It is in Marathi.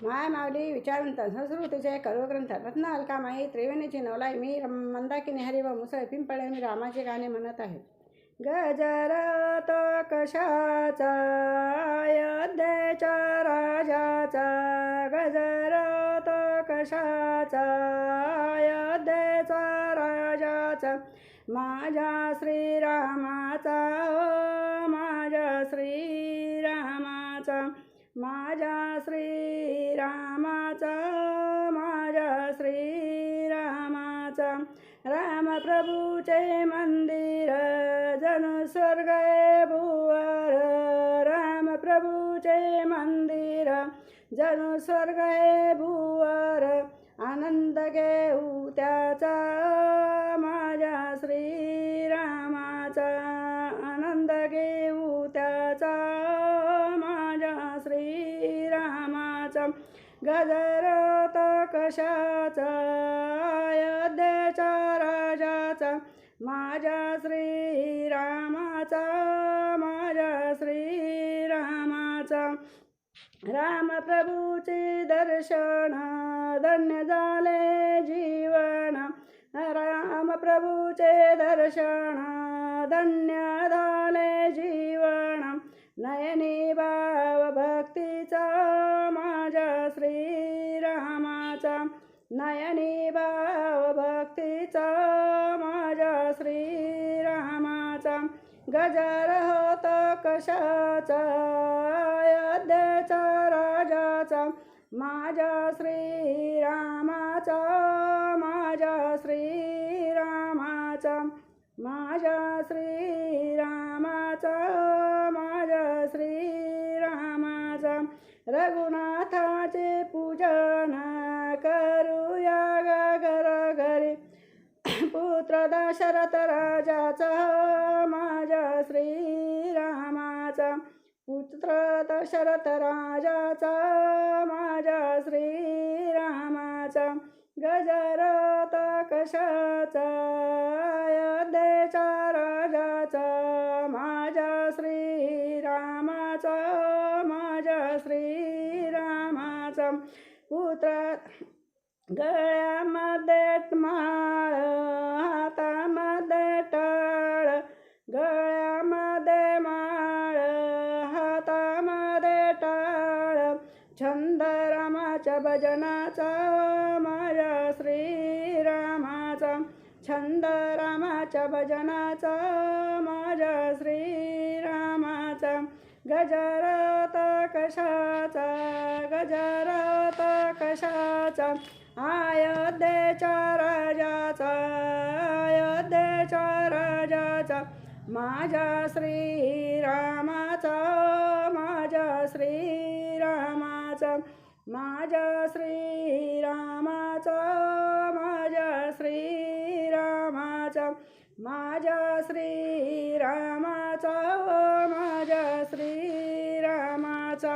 माय माऊली विचारवंत संस्कृतीचे करुग्रंथ रत्न अलकामाई त्रिवेणीची नवलाई मी मंदाकिनी हरी व मुसळ पिंपळे मी रामाचे गाणे म्हणत आहे. गजरात कशाचा अयोध्येच्या राजाचा, गजरात कशाचा अयोध्येचा राजाचा, माझ्या श्रीरामाचा, माझ्या श्रीरामाचा, माझ्या श्रीरामाचा, माझ्या श्रीरामाचा. रामप्रभूचे मंदिर जणू स्वर्ग भुवर, रामप्रभूचे मंदिर जणू स्वर्ग भुवर, आनंद घेऊ त्याचा माझ्या श्रीरामाचा, आनंद घेऊ त्याचा माझ्या श्रीरामाचा. गजरात कशाचा अयोध्येच्या राजाचा, माझ्या श्रीरामाचा, माझ्या श्रीरामाचा. रामप्रभूचे दर्शन धन्य झाले जीवन, रामप्रभूचे दर्शन धन्य झाले जीवन, नयनी भाव भक्तीचा माझ्या श्रीरामाचा, नयनी भाव भक्तीचा माझ्या श्रीरामाचा. गजर होत कशाचा अयोध्येच्या राजाचा, माझ्या श्रीरामाचा, माझ्या श्रीरामाचा, माझ्या श्रीरामाचा, माझ्या श्रीरामाचा. रघुनाथाचे पूजन करूया घरोघरी, पुत्र दशरथ राजाचा, माझ्या श्रीरामाचा, पुत्र दशरथ राजाचा, माझ्या श्रीरामाचा. गजरात कशाचा अयोध्येच्या राजाचा, माझ्या श्रीरामाचा, माझ्या श्रीरामाचा. पुत्र गळ्यामध्ये माळ हातामध्ये टाळ, गळ्यामध्ये माळ हातामध्ये टाळ, छंद रामाच्या भजनाचा माझ्या श्रीरामाचा, छंद रामाच्या भजनाचा माझ्या श्रीरामाचा. गजरात कशाचा, गजरात कशाचा अयोध्येच्या राजाचा, अयोध्येच्या राजाचा, माझ्या श्रीरामाचा, माझ्या श्रीरामाचा, माझ्या श्रीरामाचा, माझ्या श्रीरामाचा, माझ्या श्रीरामाचा, माझ्या श्रीरामाचा.